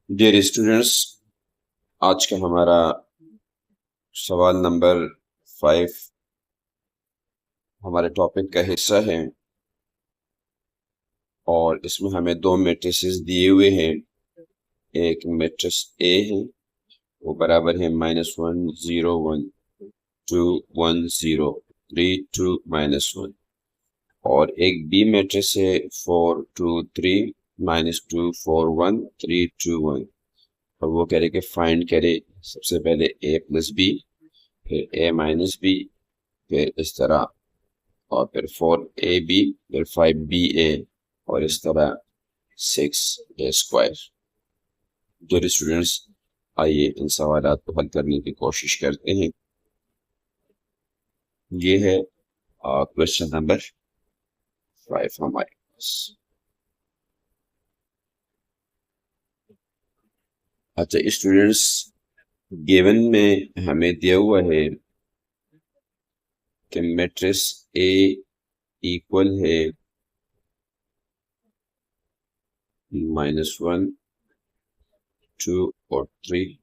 Dear students, आज का हमारा सवाल नंबर 5 हमारे टॉपिक का हिस्सा है और इसमें हमें दो मैट्रिसेस दिए हुए हैं। एक मैट्रिक्स ए है, वो बराबर है -1 0 1 2 1 0 3 2 -1, और एक बी मैट्रिक्स है 4 2 3 -2 4 1 3 2 1, और वो कह रहे कि फाइंड करे सबसे पहले a प्लस बी, फिर a माइनस बी, फिर इस तरह, और फिर 4ab, फिर 5ba, और इस तरह 6a²। जो स्टूडेंट्स, आइए इन सवालात को हल करने की कोशिश करते हैं। ये है क्वेश्चन नंबर 5 हमारे पास। अच्छा स्टूडेंट्स, गिवन में हमें दिया हुआ है कि मैट्रिक्स ए इक्वल है -1 2 और 3,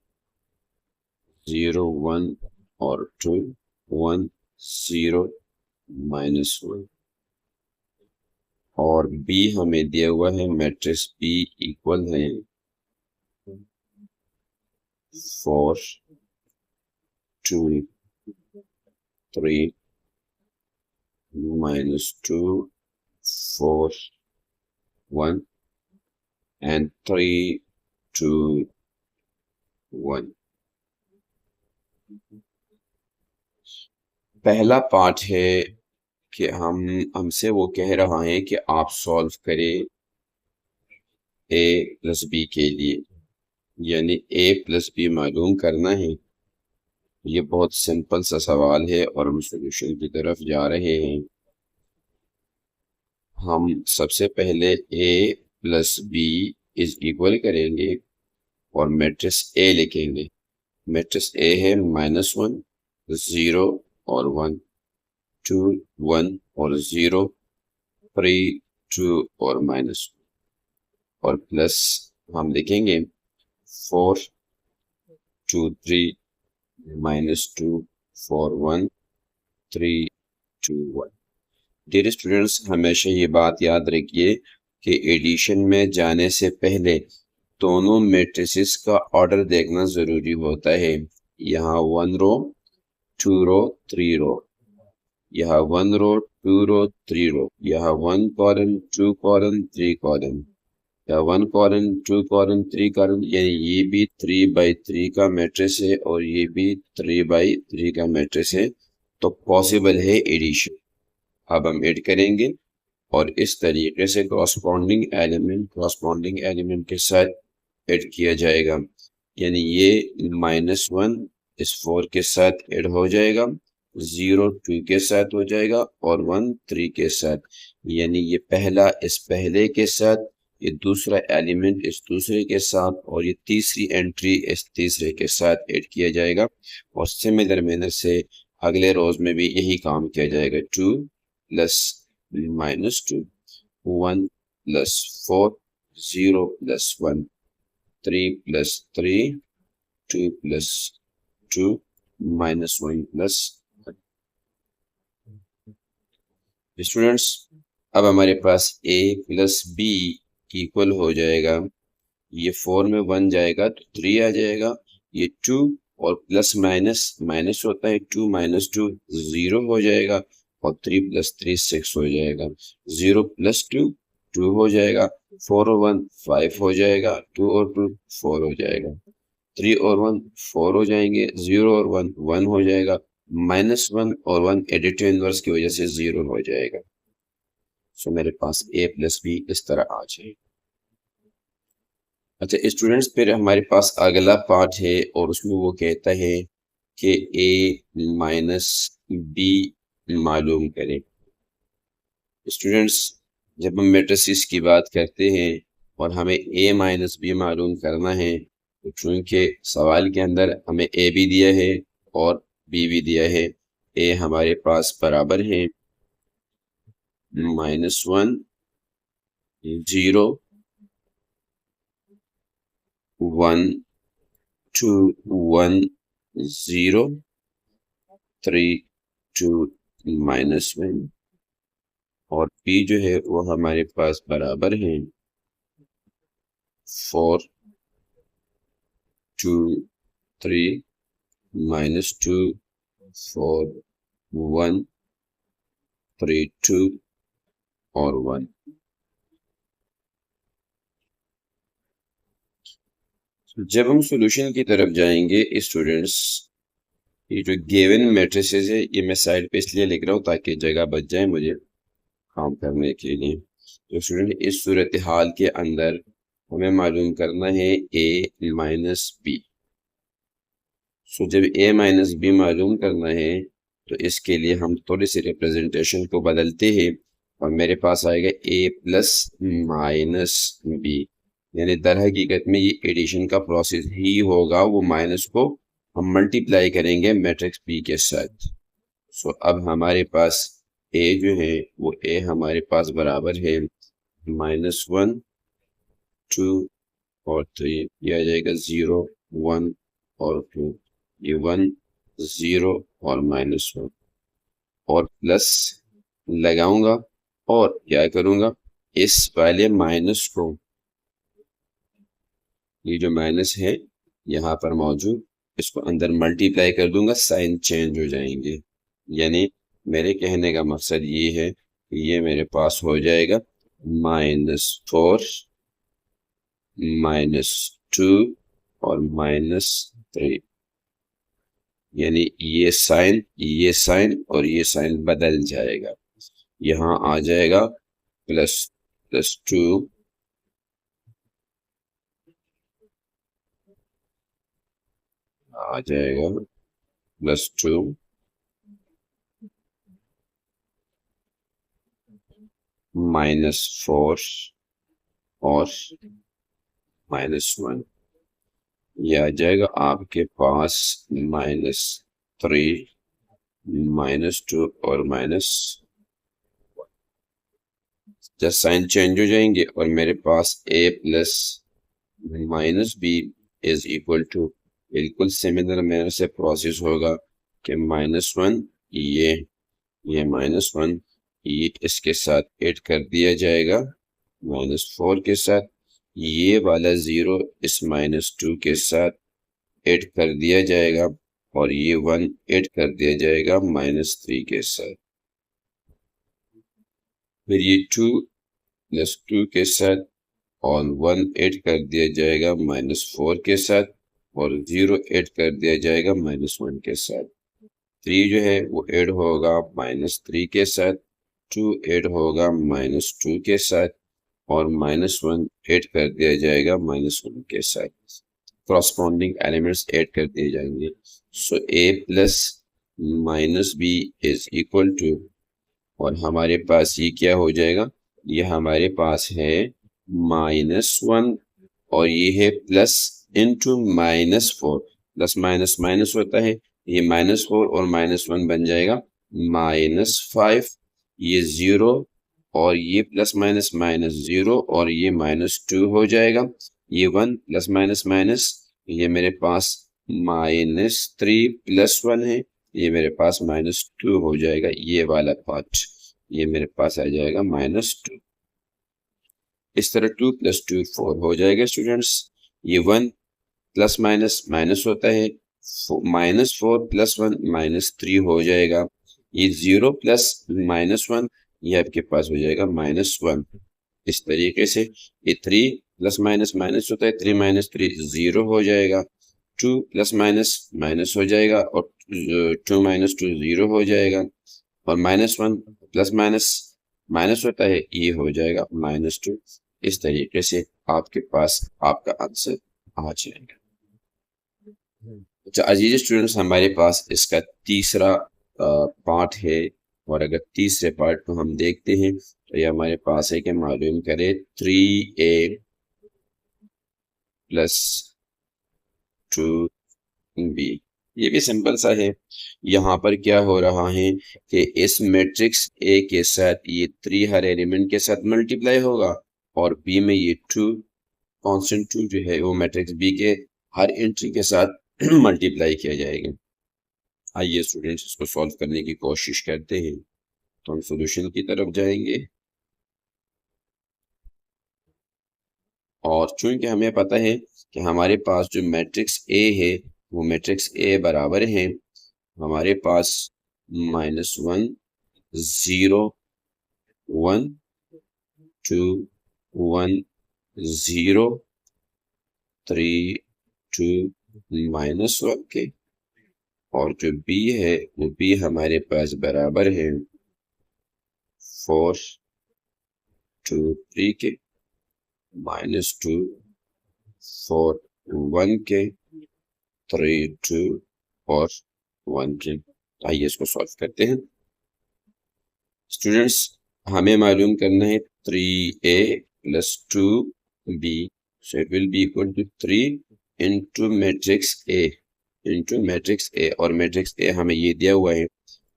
0 1 और 2, 1 0 -1, और बी हमें दिया हुआ है मैट्रिक्स बी इक्वल है 4 2 3 -2 4 1 and 3 2 1। पहला पार्ट है कि हमसे वो कह रहा है कि आप सॉल्व करें a प्लस बी के लिए, यानी a प्लस बी मालूम करना है। ये बहुत सिंपल सा सवाल है और हम सॉल्यूशन की तरफ जा रहे हैं। हम सबसे पहले a plus B is equal करेंगे और मैट्रिक्स a लिखेंगे। मैट्रिक्स a है -1 0 और 1 2 1 और 0 3 2 और -1, और प्लस हम लिखेंगे 4 2 3 -2 4 1 3 2 1। डियर स्टूडेंट्स, हमेशा ये बात याद रखिए कि एडिशन में जाने से पहले दोनों मैट्रिसेस का ऑर्डर देखना जरूरी होता है। यहाँ 1 रो 2 रो 3 रो, यहाँ 1 रो 2 रो 3 रो, यहाँ 1 कॉलम 2 कॉलम 3 कॉलम, या 1 कॉलम 2 कॉलम 3 कॉलम, यानी ये भी 3×3 का मैट्रिक्स है और ये भी 3×3 का मैट्रिक्स है, तो पॉसिबल है एडिशन। अब हम ऐड करेंगे और इस तरीके से कॉरस्पॉन्डिंग एलिमेंट के साथ ऐड किया जाएगा, यानी ये -1 इस 4 के साथ ऐड हो जाएगा, 0 2 के साथ हो जाएगा और 1 3 के साथ, यानी ये पहला इस पहले के साथ, ये दूसरा एलिमेंट इस दूसरे के साथ, और ये तीसरी एंट्री इस तीसरे के साथ ऐड किया जाएगा। और सिमिलर मैनर से अगले रोज में भी यही काम किया जाएगा। 2 plus -2 1 plus 4 0 plus 1 3 plus 3 2 plus 2 -1 plus 1। Students, अब हमारे पास a प्लस बी इक्वल हो जाएगा, ये 4 में 1 जाएगा तो 3 आ जाएगा, ये 2 और प्लस माइनस माइनस होता है, 2 -2 0 हो जाएगा, और 3 + 3 6 हो जाएगा, 0 + 2 2 हो जाएगा, 4 और 1 5 हो जाएगा, 2 और 2 4 हो जाएगा, 3 और 1 4 हो जाएंगे, 0 और 1 1 हो जाएगा, -1 और 1 एडिटिव इनवर्स की वजह से 0 हो जाएगा। सो मेरे पास a प्लस बी इस तरह आ जाएगा। अच्छा स्टूडेंट्स, फिर हमारे पास अगला पार्ट है और उसमें वो कहता है कि a माइनस बी मालूम करें। स्टूडेंट्स, जब हम मैट्रिसेस की बात करते हैं और हमें a माइनस बी मालूम करना है, तो चूंकि सवाल के अंदर हमें a भी दिया है और b भी दिया है, a हमारे पास बराबर है -1 0 1 2 1 0 3 2 -1 और p जो है वो हमारे पास बराबर है 4 2 3 -2 4 1 3 2 और 1। जब हम सॉल्यूशन की तरफ जाएंगे स्टूडेंट्स, ये जो गिवन मैट्रिसेस है ये मैं साइड पे इसलिए लिख रहा हूँ ताकि जगह बच जाए मुझे काम करने के लिए। तो स्टूडेंट इस सूरत हाल के अंदर हमें मालूम करना है a माइनस बी। सो जब a माइनस बी मालूम करना है तो इसके लिए हम थोड़ी सी रिप्रेजेंटेशन को बदलते हैं और मेरे पास आएगा a प्लस माइनस बी, यानी दर हकीकत में ये एडिशन का प्रोसेस ही होगा, वो माइनस को हम मल्टीप्लाई करेंगे मैट्रिक्स p के साथ। सो अब हमारे पास a जो है वो a हमारे पास बराबर है -1 2 और 3, यह आ जाएगा 0 1 और 2, ये 1 0 और -1 और प्लस लगाऊंगा और क्या करूंगा, इस वाले माइनस को, ये जो माइनस है यहाँ पर मौजूद, इसको अंदर मल्टीप्लाई कर दूंगा, साइन चेंज हो जाएंगे। यानी मेरे कहने का मकसद ये है कि ये मेरे पास हो जाएगा -4 -2 और -3, यानी ये साइन और ये साइन बदल जाएगा, यहाँ आ जाएगा +2 आ जाएगा +2 -4 और -1, यह आ जाएगा आपके पास -3 -2 और जब साइन चेंज हो जाएंगे और मेरे पास a plus minus B is equal to, बिल्कुल सिमिलर मैनर से प्रोसेस होगा कि -1 ये -1 ये इसके साथ ऐड कर दिया जाएगा -4 के साथ, ये वाला 0 इस -2 के साथ ऐड कर दिया जाएगा और ये 1 ऐड कर दिया जाएगा -3 के साथ, फिर ये 2 +2 के साथ और 1 ऐड कर दिया जाएगा -4 के साथ और 0 ऐड कर दिया जाएगा -1 के साथ, 3 जो है वो ऐड होगा -3 के साथ, 2 ऐड होगा -2 के साथ और -1 ऐड कर दिया जाएगा -1 के साथ, कॉरस्पॉन्डिंग एलिमेंट्स ऐड कर दिए जाएंगे। So a plus minus B is equal to, और हमारे पास ये क्या हो जाएगा, ये हमारे पास है -1 और ये है plus into -4, plus minus minus होता है, ये -4 और -1 बन जाएगा -5, ये 0 और ये प्लस माइनस -0 और ये -2 हो जाएगा, ये 1 प्लस माइनस ये मेरे पास -3 + 1 है, ये मेरे पास -2 हो जाएगा, ये वाला पार्ट ये मेरे पास आ जाएगा -2। इस तरह 2 + 2 4 हो जाएगा स्टूडेंट्स, ये 1 प्लस माइनस होता है, -4 + 1 -3 हो जाएगा, ये 0 प्लस -1 ये आपके पास हो जाएगा -1। इस तरीके से ये 3 प्लस माइनस होता है, 3 - 3 0 हो जाएगा, 2 प्लस माइनस हो जाएगा और 2 - 2 0 हो जाएगा और -1 प्लस माइनस होता है, ये हो जाएगा -2। इस तरीके से आपके पास आपका आंसर आ जाएगा। अच्छा अजीज स्टूडेंट्स, हमारे पास इसका तीसरा पार्ट है और अगर तीसरे पार्ट को हम देखते हैं तो ये हमारे पास है कि मालूम करें 3a + 2b। ये भी सिंपल सा है। यहाँ पर क्या हो रहा है कि इस मैट्रिक्स A के साथ ये 3 हर एलिमेंट के साथ मल्टीप्लाई होगा और B में ये 2 कांस्टेंट 2 जो है वो मैट्रिक्स बी के हर एंट्री के साथ मल्टीप्लाई किया जाएगा। आइए स्टूडेंट्स इसको सॉल्व करने की कोशिश करते हैं। तो हम सॉल्यूशन की तरफ जाएंगे और चूंकि हमें पता है कि हमारे पास जो मैट्रिक्स ए है वो मैट्रिक्स ए बराबर है हमारे पास -1 0 1 2 1 0 3 2 -1 के, और जो b है वो b हमारे पास बराबर है 4 2 3 के, -2 4 1 के, 3 2 और 1 के। आइए इसको सॉल्व करते हैं। स्टूडेंट्स हमें मालूम करना है 3a + 2b, so it will be equal to 3 into matrix A into matrix A, और मैट्रिक्स A हमें ये दिया हुआ है,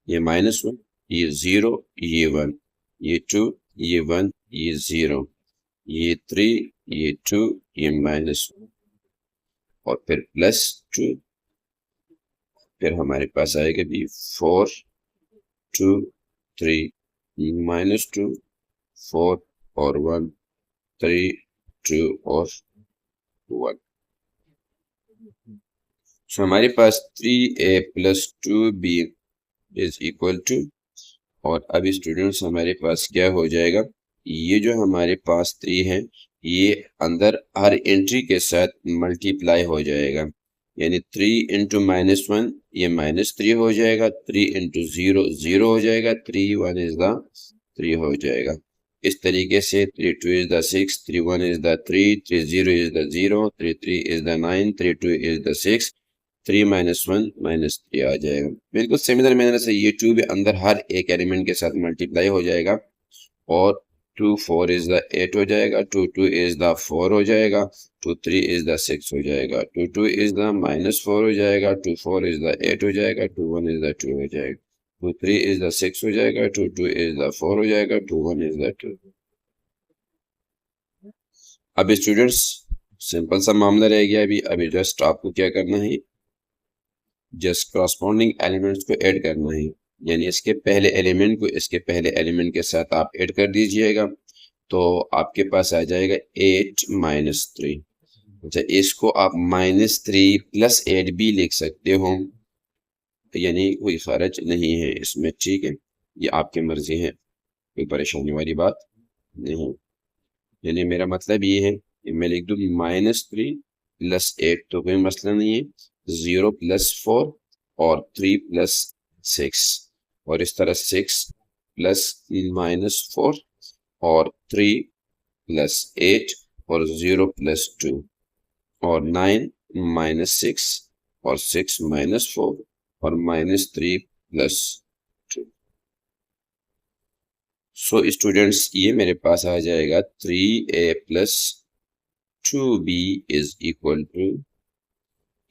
ये -1 ये 0 ये 1 ये 2 ये 1 ये 0 ये 3 ये 2 ये -1 और फिर +2, फिर हमारे पास आएगा भी 4 2 3 -2 4 और 1 3 2 और 1। So हमारे पास 3a + 2b is equal to, और अभी स्टूडेंट्स हमारे पास क्या हो जाएगा, ये जो हमारे पास 3 है ये अंदर हर एंट्री के साथ मल्टीप्लाई हो जाएगा, यानी 3 × -1 ये -3 हो जाएगा, 3 × 0 0 हो जाएगा, 3 1 इज द 3 हो जाएगा। इस तरीके से 3 2 is the 6, 3 1 is the 3, 3 0 is the 0, 3 3 is the 9, 3 2 is the 6, 3 -1 -3 आ जाएगा। बिल्कुल सिमिलर मैनर से ये 2 भी अंदर हर एक एलिमेंट के साथ मल्टीप्लाई हो जाएगा, और 2 4 इज द 8 हो जाएगा, 2 2 इज द 4 हो जाएगा, 2 3 इज द 6 हो जाएगा, 2 2 इज द -4 हो जाएगा, 2 4 इज द 8 हो जाएगा, 2 1 इज द 2 हो जाएगा, 2 3 इज द 6 हो जाएगा, 2 2 इज द 4 हो जाएगा, 2 1 इज द 2। अब स्टूडेंट्स सिंपल सा मामला रह गया अभी जस्ट आपको क्या करना है, जस्ट करस्पॉन्डिंग एलिमेंट्स को ऐड करना है, यानी इसके पहले एलिमेंट को इसके पहले एलिमेंट के साथ आप ऐड कर दीजिएगा, तो आपके पास आ जाएगा 8 -3। अच्छा, इसको आप -3 + 8 भी लिख सकते हो, यानी कोई खर्च नहीं है इसमें, ठीक है, ये आपकी मर्जी है, कोई परेशानी वाली बात नहीं। यानी मेरा मतलब ये है कि मैं लिख दूँ -3 + 8 तो कोई मसला नहीं है, 0 + 4 और 3 + 6, और इस तरह 6 + -4 और 3 + 8 और 0 + 2 और 9 -6 और 6 -4 और -3 + 2। सो स्टूडेंट्स ये मेरे पास आ जाएगा 3a + 2b is equal to,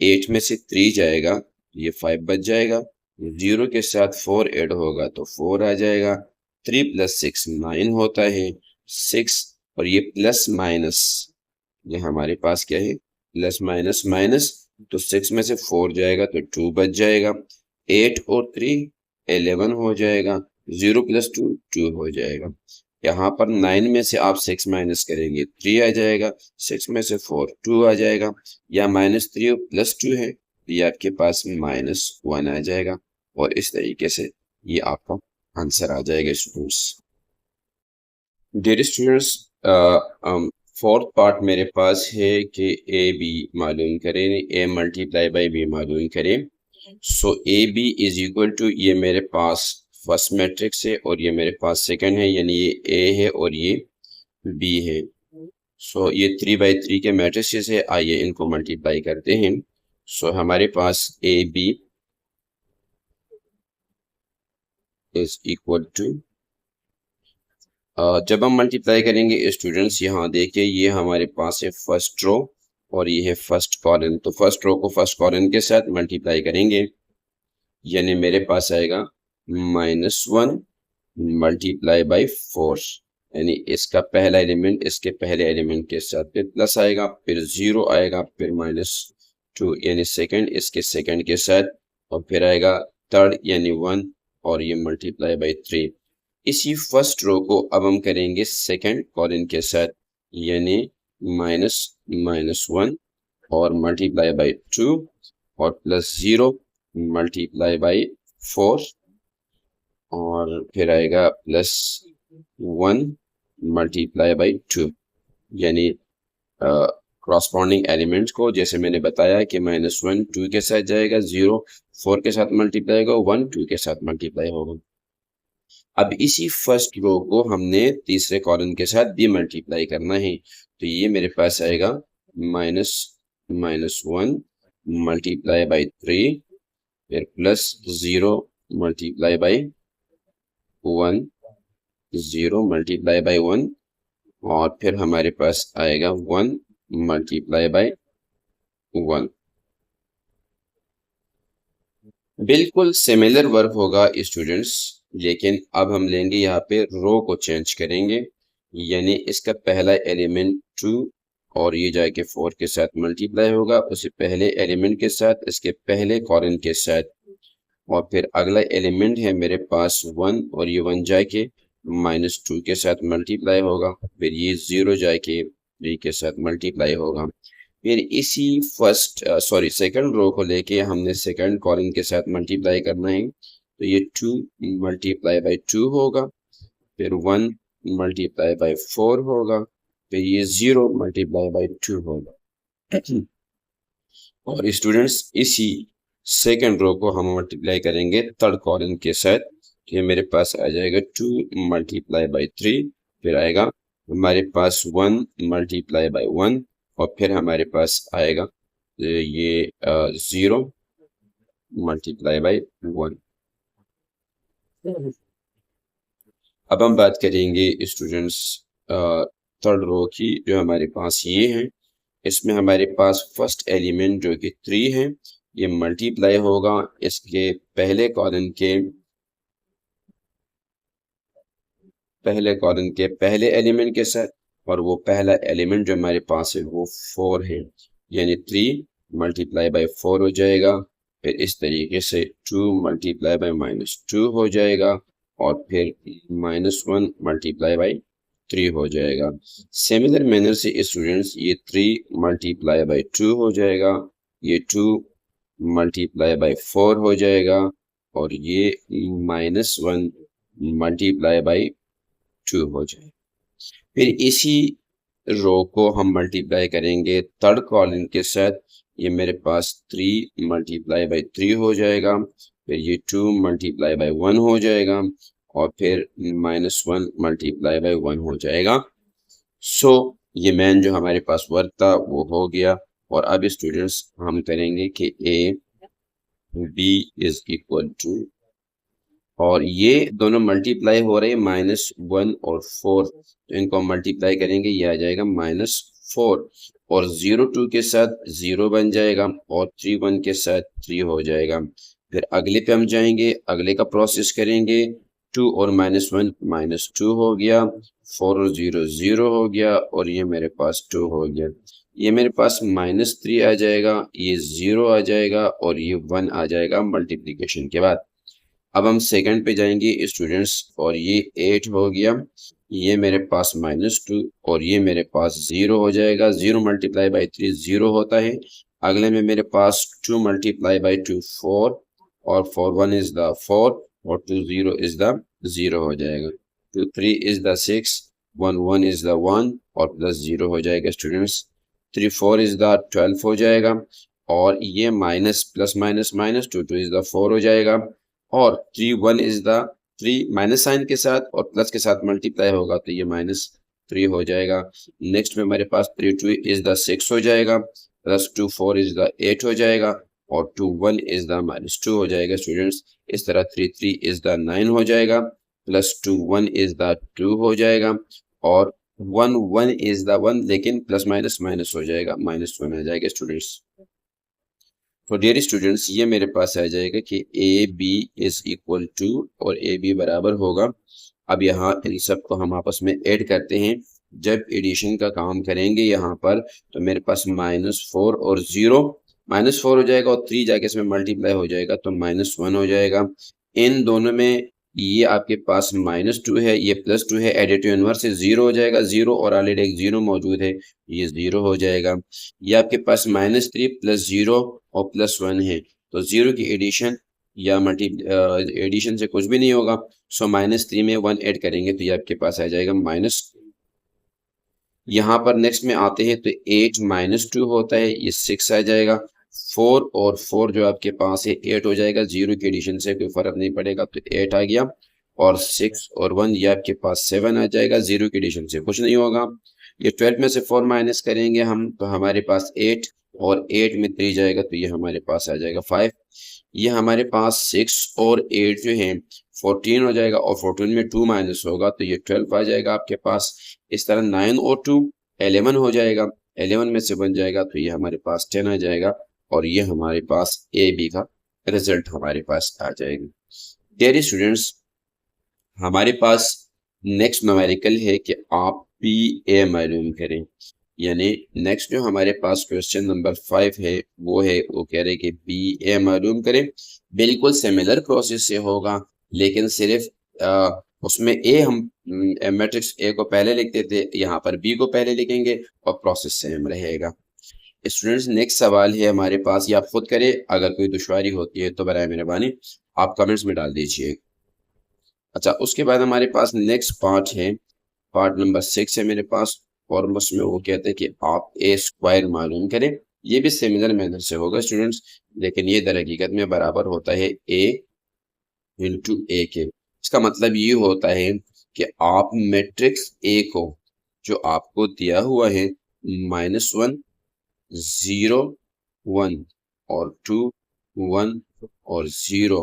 8 में से 3 जाएगा, ये 5 बच जाएगा, 0 के साथ 4 ऐड होगा तो 4 आ जाएगा, 3 + 6 9 होता है, 6 और ये प्लस माइनस, ये हमारे पास क्या है प्लस माइनस माइनस, तो 6 में से 4 जाएगा तो 2 बच जाएगा, 8 और 3 11 हो जाएगा, 0 + 2 2 हो जाएगा। यहाँ पर 9 में से आप 6 माइनस करेंगे 3 आ जाएगा, 6 में से 4 2 आ जाएगा, या -3 और +2 है तो ये आपके पास -1 आ जाएगा, और इस तरीके से ये आपका आंसर आ जाएगा students. Dear students, fourth part मेरे पास है कि ए बी मालूम करें, ए मल्टीप्लाई बाई बी मालूम करें। So A B is equal to, ये मेरे पास फर्स्ट मैट्रिक्स है और ये मेरे पास सेकंड है, यानी ये ए है और ये बी है। सो ये 3/3 के मैट्रिक्स है, आइए इनको मल्टीप्लाई करते हैं। सो हमारे पास A B is equal to, जब हम मल्टीप्लाई करेंगे स्टूडेंट्स, यहाँ देखिए ये हमारे पास है फर्स्ट रो और ये है फर्स्ट कॉलम, तो फर्स्ट रो को फर्स्ट कॉलम के साथ मल्टीप्लाई करेंगे, यानी मेरे पास आएगा -1 × 4, यानी इसका पहला एलिमेंट इसके पहले एलिमेंट के साथ, फिर प्लस आएगा, फिर 0 आएगा, फिर -2 यानी सेकंड इसके सेकंड के साथ, और फिर आएगा थर्ड यानी 1, और ये मल्टीप्लाई बाई 3। इसी फर्स्ट रो को अब हम करेंगे सेकंड कॉलन के साथ, यानी -1 और मल्टीप्लाई बाई 2 और +0 मल्टीप्लाई बाई 4, और फिर आएगा +1 मल्टीप्लाई बाई 2, यानी क्रॉसपॉन्डिंग एलिमेंट्स को जैसे मैंने बताया कि -1 2 के साथ जाएगा, 0 4 के साथ मल्टीप्लाई होगा, 1 2 के साथ मल्टीप्लाई होगा। अब इसी फर्स्ट रो को हमने तीसरे कॉलम के साथ भी मल्टीप्लाई करना है, तो ये मेरे पास आएगा -1 मल्टीप्लाई बाई 3, फिर +0 मल्टीप्लाई बाई 1, 0 मल्टीप्लाई बाई 1, और फिर हमारे पास आएगा 1 मल्टीप्लाई बाई 1। बिल्कुल सिमिलर वर्क होगा स्टूडेंट्स, लेकिन अब हम लेंगे यहाँ पे रो को चेंज करेंगे, यानी इसका पहला एलिमेंट 2 और ये जाके 4 के साथ मल्टीप्लाई होगा उसी पहले एलिमेंट के साथ, इसके पहले कॉलन के साथ, और फिर अगला एलिमेंट है मेरे पास 1 और ये 1 जाके -2 के साथ मल्टीप्लाई होगा, फिर ये 0 जाके 3 के साथ मल्टीप्लाई होगा। फिर इसी सेकंड रो को लेके हमने सेकंड कॉलम के साथ मल्टीप्लाई करना है, तो ये 2 मल्टीप्लाई बाई 2 होगा, फिर 1 मल्टीप्लाई बाई 4 होगा, फिर ये 0 मल्टीप्लाई बाई 2 होगा। और स्टूडेंट्स इसी सेकंड रो को हम मल्टीप्लाई करेंगे थर्ड कॉलम के साथ, तो ये मेरे पास आ जाएगा 2 मल्टीप्लाई बाई 3, फिर आएगा हमारे पास 1 मल्टीप्लाई बाई 1, और फिर हमारे पास आएगा ये 0 मल्टीप्लाई बाई 1। अब हम बात करेंगे स्टूडेंट्स थर्ड रो की, जो हमारे पास ये है। इसमें हमारे पास फर्स्ट एलिमेंट जो कि 3 है, ये मल्टीप्लाई होगा इसके पहले कॉलम के पहले एलिमेंट के साथ, और वो पहला एलिमेंट जो हमारे पास है वो 4 है, यानी 3 मल्टीप्लाई बाई 4 हो जाएगा, फिर इस तरीके से 2 मल्टीप्लाई बाई -2 हो जाएगा, और फिर -1 मल्टीप्लाई बाई 3 हो जाएगा। सिमिलर मैनर से स्टूडेंट्स ये 3 मल्टीप्लाई बाई 2 हो जाएगा, ये 2 मल्टीप्लाई बाई 4 हो जाएगा, और ये -1 मल्टीप्लाई बाई 2 हो जाएगा। फिर इसी रो को हम मल्टीप्लाई करेंगे थर्ड कॉलम के साथ, ये मेरे पास 3 मल्टीप्लाई बाई 3 हो जाएगा, फिर ये 2 मल्टीप्लाई बाई 1 हो जाएगा, और फिर -1 मल्टीप्लाई बाई 1 हो जाएगा। सो ये मेन जो हमारे पास वर्क था वो हो गया, और अब स्टूडेंट्स हम करेंगे कि a b is equal to, और ये दोनों मल्टीप्लाई हो रहे हैं -1 और 4, तो इनको हम मल्टीप्लाई करेंगे, ये आ जाएगा -4, और 0 2 के साथ 0 बन जाएगा, और 3 1 के साथ 3 हो जाएगा। फिर अगले पे हम जाएंगे, अगले का प्रोसेस करेंगे, 2 और -1 -2 हो गया, 4 और 0 0 हो गया, और ये मेरे पास 2 हो गया। ये मेरे पास -3 आ जाएगा, ये 0 आ जाएगा, और ये 1 आ जाएगा मल्टीप्लिकेशन के बाद। अब हम सेकंड पे जाएंगे स्टूडेंट्स, और ये 8 हो गया, ये मेरे पास -2, और ये मेरे पास 0 हो जाएगा, 0 मल्टीप्लाई बाई 3 0 होता है। अगले में मेरे पास 2 मल्टीप्लाई बाई 2 4, और 4 1 इज द 4, और 2 0 इज द 0 हो जाएगा, 2 3 इज द 6, 1 1 इज द 1, और +0 हो जाएगा स्टूडेंट्स, 3 4 इज द 12 हो जाएगा, और ये minus plus minus minus 2 2 is the 4 हो जाएगा, और 3 1 इज द 3 माइनस साइन के साथ और प्लस के साथ मल्टीप्लाई होगा, तो ये -3 हो जाएगा। नेक्स्ट में हमारे पास 3 2 इज द 6 हो जाएगा, +2 4 इज द 8 हो जाएगा, और 2 1 इज द -2 हो जाएगा स्टूडेंट्स। इस तरह 3 3 इज द 9 हो जाएगा, +2 1 इज द 2 हो जाएगा, और 1 1 इज द 1, लेकिन प्लस माइनस माइनस हो जाएगा, -1 आ जाएगा स्टूडेंट्स। तो डियर स्टूडेंट्स ये मेरे पास आ जाएगा कि A B is equal to, और ए बी बराबर होगा अब यहाँ इन सब को हम आपस में ऐड करते हैं। जब एडिशन का काम करेंगे यहाँ पर तो मेरे पास -4 और 0, -4 हो जाएगा और 3 जाके इसमें मल्टीप्लाई हो जाएगा तो -1 हो जाएगा। इन दोनों में ये आपके पास -2 है, ये +2 है, एडिटिव इनवर्स से 0 हो जाएगा, 0 और ऑलरेडी एक 0 मौजूद है, ये 0 हो जाएगा। ये आपके पास -3 + 0 और +1 है, तो 0 की एडिशन या एडिशन से कुछ भी नहीं होगा। सो -3 में 1 ऐड करेंगे तो ये आपके पास आ जाएगा माइनस। यहाँ पर नेक्स्ट में आते हैं तो 8 -2 होता है, ये 6 आ जाएगा। 4 और 4 जो आपके पास है 8 हो जाएगा, 0 की एडिशन से कोई फर्क नहीं पड़ेगा तो 8 आ गया। और 6 और 1 ये आपके पास 7 आ जाएगा, 0 की एडिशन से कुछ नहीं होगा। ये 12 में से 4 माइनस करेंगे हम तो हमारे पास 8 और 8 में 3 जाएगा तो ये हमारे पास आ जाएगा 5। ये हमारे पास 6 और 8 जो है 14 हो जाएगा और 14 में 2 माइनस होगा तो ये 12 आ जाएगा आपके पास। इस तरह 9 और 2 11 हो जाएगा, 11 में से बन जाएगा तो ये हमारे पास 10 आ जाएगा और ये हमारे पास ए बी का रिजल्ट हमारे पास आ जाएगा। डियर स्टूडेंट्स, हमारे पास नेक्स्ट न्यूमेरिकल है कि आप पी ए मालूम करें। यानी नेक्स्ट जो हमारे पास क्वेश्चन नंबर 5 है वो कह रहे कि पी ए मालूम करें। बिल्कुल सिमिलर प्रोसेस से होगा, लेकिन सिर्फ उसमें ए हम मैट्रिक्स ए को पहले लिखते थे, यहाँ पर बी को पहले लिखेंगे और प्रोसेस सेम रहेगा। स्टूडेंट्स, नेक्स्ट सवाल है हमारे पास, ये आप खुद करें, अगर कोई दुश्वारी होती है तो बराए मेहरबानी आप कमेंट्स में डाल दीजिए। अच्छा, उसके बाद हमारे पास नेक्स्ट पार्ट है, पार्ट नंबर 6 है मेरे पास, और उसमें वो कहते हैं कि आप ए स्क्वायर मालूम करें। ये भी सिमिलर मेथड से होगा स्टूडेंट्स, लेकिन ये दर हकीकत में बराबर होता है ए इंटू ए के। इसका मतलब ये होता है कि आप मैट्रिक्स ए को जो आपको दिया हुआ है -1 0 1 और 2 1 और 0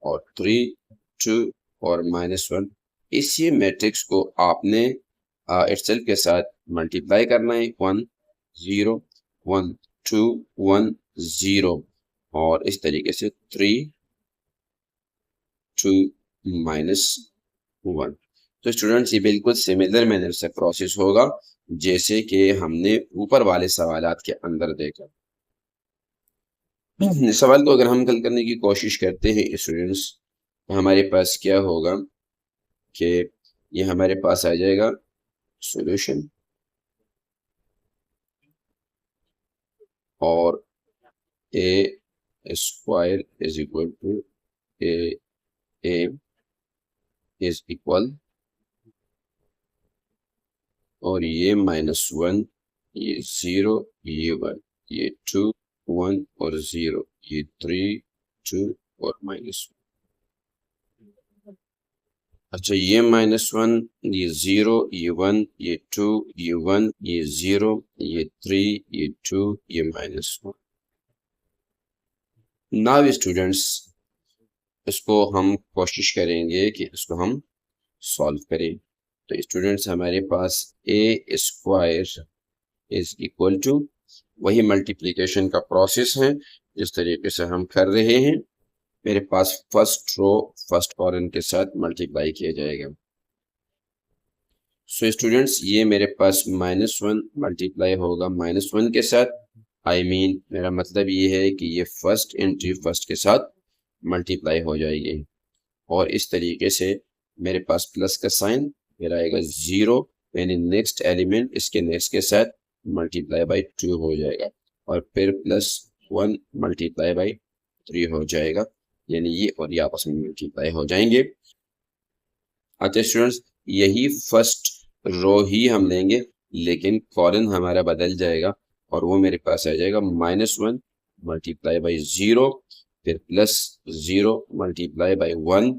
और 3 2 और -1, इसी मैट्रिक्स को आपने इटसेल्फ के साथ मल्टीप्लाई करना है। 1 0 1 2 1 0 और इस तरीके से 3 2 -1। तो स्टूडेंट्स, ये बिल्कुल सिमिलर मैनर से प्रोसेस होगा जैसे कि हमने ऊपर वाले सवालात के अंदर देखा। सवाल को अगर हम हल करने की कोशिश करते हैं स्टूडेंट्स, तो हमारे पास क्या होगा कि ये हमारे पास आ जाएगा सॉल्यूशन, और A square is equal to A is equal, और ये -1 ये 0 ये 1 ये 2 1 और 0 ये 3 2 और -1। अच्छा, ये -1 ये 0 ये 1 ये 2 ये 1 ये 0 ये 3 ये 2 ये -1। नाउ स्टूडेंट्स, इसको हम कोशिश करेंगे कि इसको हम सॉल्व करें। तो स्टूडेंट्स, हमारे पास ए स्क्वायर इज इक्वल टू, वही मल्टीप्लिकेशन का प्रोसेस है जिस तरीके से हम कर रहे हैं। मेरे पास फर्स्ट रो फर्स्ट कॉलम के साथ मल्टीप्लाई किया जाएगा। सो स्टूडेंट्स, ये मेरे पास -1 मल्टीप्लाई होगा -1 के साथ। आई मीन मेरा मतलब ये है कि ये फर्स्ट एंट्री फर्स्ट के साथ मल्टीप्लाई हो जाएगी, और इस तरीके से मेरे पास प्लस का साइन फिर आएगा 0, यानी नेक्स्ट एलिमेंट इसके नेक्स्ट के साथ मल्टीप्लाई बाई 2 हो जाएगा, और फिर +1 मल्टीप्लाई बाई 3 हो जाएगा, यानी ये और ये आपस में मल्टीप्लाई हो जाएंगे। अच्छा स्टूडेंट्स, यही फर्स्ट रो ही हम लेंगे, लेकिन कॉलम हमारा बदल जाएगा और वो मेरे पास आ जाएगा -1 मल्टीप्लाई बाई 0, फिर +0 मल्टीप्लाई बाई 1,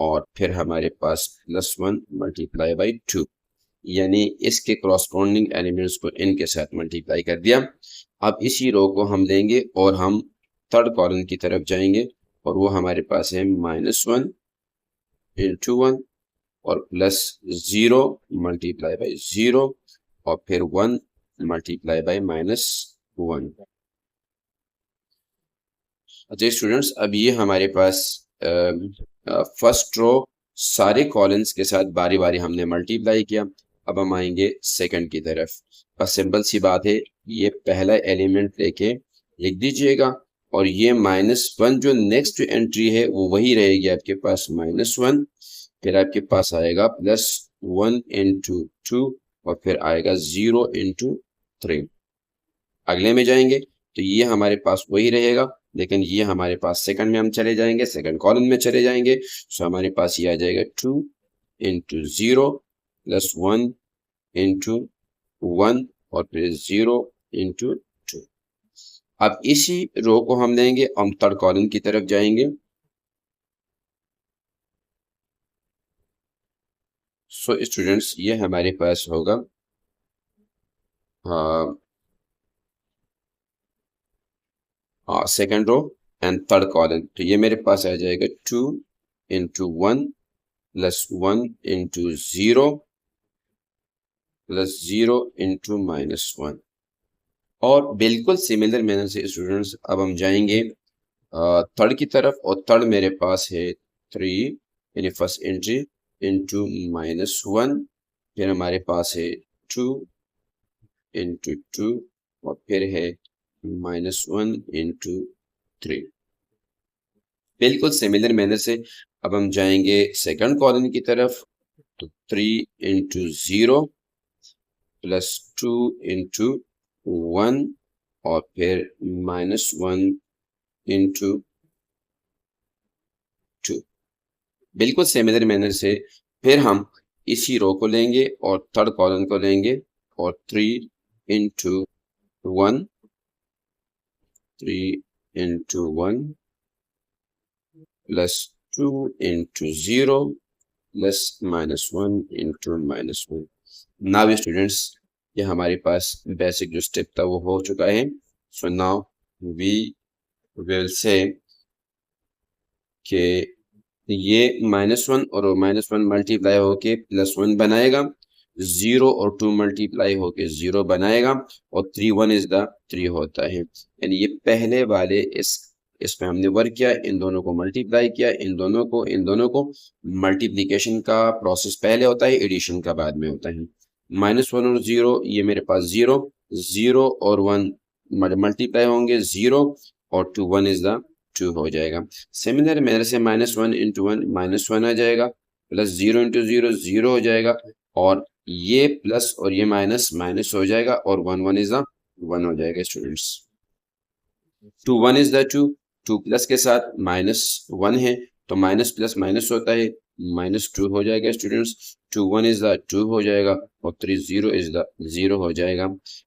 और फिर हमारे पास +1 मल्टीप्लाई बाई 2, यानी इसके क्रॉसपोंडिंग एलिमेंट्स को इनके साथ मल्टीप्लाई कर दिया। अब इसी रो को हम लेंगे और हम थर्ड कॉलम की तरफ जाएंगे, और वो हमारे पास है -1 इंटू 1 और +0 मल्टीप्लाई बाई 0 और फिर 1 मल्टीप्लाई बाई -1। अच्छा स्टूडेंट्स, अब ये हमारे पास फर्स्ट रो सारे कॉलम्स के साथ बारी बारी हमने मल्टीप्लाई किया। अब हम आएंगे सेकंड की तरफ। बस सिंपल सी बात है, ये पहला एलिमेंट लेके लिख दीजिएगा और ये -1 जो नेक्स्ट एंट्री है वो वही रहेगी आपके पास -1, फिर आपके पास आएगा +1 इंटू 2 और फिर आएगा 0 इंटू 3। अगले में जाएंगे तो ये हमारे पास वही रहेगा, लेकिन ये हमारे पास सेकंड में हम चले जाएंगे, सेकंड कॉलम में चले जाएंगे। सो हमारे पास ये आ जाएगा 2 इंटू 0 +1 इंटू 1 और फिर 0 इंटू 2। अब इसी रो को हम लेंगे, हम थर्ड कॉलम की तरफ जाएंगे। सो स्टूडेंट्स ये हमारे पास होगा second row and third column. तो ये मेरे पास आ जाएगा 2 इंटू 1 +1 इंटू 0 +0 इंटू -1। और बिल्कुल सिमिलर मैनर से स्टूडेंट्स अब हम जाएंगे थर्ड की तरफ, और थर्ड मेरे पास है 3 यानी फर्स्ट एंट्री इंटू -1, फिर हमारे पास है 2 इंटू 2 और फिर है -1 इंटू 3। बिल्कुल सिमिलर मैनर से अब हम जाएंगे सेकंड कॉलम की तरफ। तो 3 इंटू 0 +2 इंटू 1 और फिर -1 इंटू 2। बिल्कुल सिमिलर मैनर से फिर हम इसी रो को लेंगे और थर्ड कॉलम को लेंगे और 3 into 1 +2 into 0 +1 into -1। Now students ये हमारे पास बेसिक जो स्टेप था वो हो चुका है। So now we will say कि ये -1 और -1 मल्टीप्लाई होके +1 बनाएगा, 0 और 2 मल्टीप्लाई होके 0 बनाएगा और 3 1 इज द 3 होता है। यानी ये पहले वाले इसमें हमने वर्क किया, इन दोनों को मल्टीप्लाई किया, इन दोनों को मल्टीप्लिकेशन का प्रोसेस पहले होता है, एडिशन का बाद में होता है। -1 और 0 ये मेरे पास 0 और 1 मल्टीप्लाई होंगे 0 और 2 1 इज द 2 हो जाएगा। सिमिलर मेरे से -1 इंटू 1 -1 आ जाएगा, +0 इंटू 0 0 हो जाएगा और ये प्लस और ये माइनस माइनस हो जाएगा और 1 1 इज द 1 हो जाएगा स्टूडेंट्स। 2 1 इज द 2, 2 प्लस के साथ -1 है तो माइनस प्लस माइनस होता है, -2 हो जाएगा स्टूडेंट्स। 2 1 इज द 2 हो जाएगा और 3 0 इज द 0 हो जाएगा।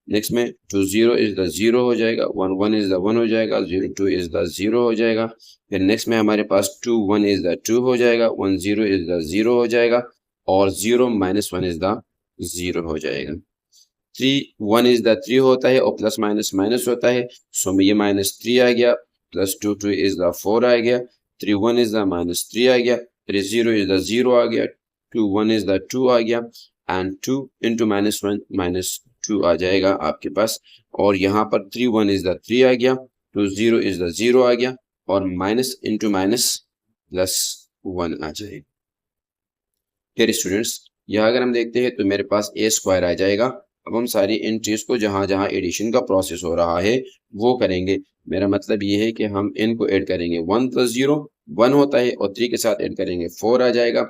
नेक्स्ट में 2 0 इज द 0 हो जाएगा, 1 1 इज द 1 हो जाएगा, 0 2 इज द 0 हो जाएगा। फिर नेक्स्ट में हमारे पास 2 1 इज द 2 हो जाएगा, 1 0 इज द 0 हो जाएगा और 0 -1 इज द 0 हो जाएगा। 3 1 इज द 3 होता है और प्लस माइनस माइनस होता है, सो ये -3 आ गया, +2 2 इज द 4 आ गया, 3 1 इज द -3 आ गया, 3 0 इज द 0 आ गया, 2 1 इज द 2 आ गया एंड 2 इंटू -1 -2 आ जाएगा आपके पास। और यहाँ पर 3 1 इज द 3 आ गया, 2 0 इज द 0 आ गया और माइनस इंटू माइनस +1 आ जाएगा। फिर स्टूडेंट्स यहाँ अगर हम देखते हैं तो मेरे पास a² आ जाएगा। अब हम सारी एंट्रीज को जहाँ जहाँ एडिशन का प्रोसेस हो रहा है वो करेंगे। मेरा मतलब ये है कि हम इनको ऐड करेंगे, 1 + 0 1 होता है और 3 के साथ ऐड करेंगे 4 आ जाएगा,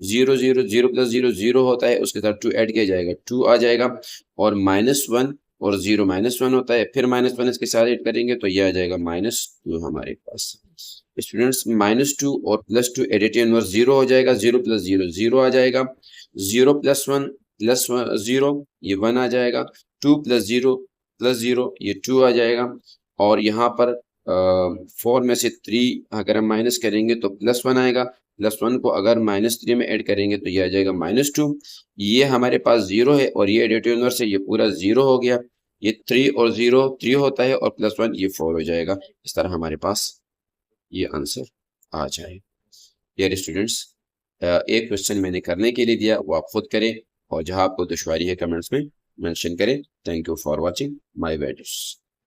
0 0 0 + 0 0 होता है, उसके साथ 2 ऐड किया जाएगा 2 आ जाएगा और -1 और 0 -1 होता है, फिर -1 इसके साथ ऐड करेंगे तो ये आ जाएगा -2 हमारे पास। स्टूडेंट्स -2 और +2 एडिटिव इनवर्स 0 हो जाएगा, 0 + 0 0 आ जाएगा, 0 + 1 + 0 ये 1 आ जाएगा, 2 + 0 + 0 ये 2 आ जाएगा और यहाँ पर 4 में से 3 अगर हम माइनस करेंगे तो +1 आएगा, +1 को अगर -3 में ऐड करेंगे तो ये आ जाएगा -2। ये हमारे पास 0 है और ये एडिटिव इनवर्स है, ये पूरा 0 हो गया, ये 3 और 0 3 होता है और +1 ये 4 हो जाएगा। इस तरह हमारे पास ये आंसर आ जाए। डियर स्टूडेंट्स एक क्वेश्चन मैंने करने के लिए दिया, वो आप खुद करें और जहां आपको दुश्वारी है कमेंट्स में मेंशन करें। Thank you for watching my videos.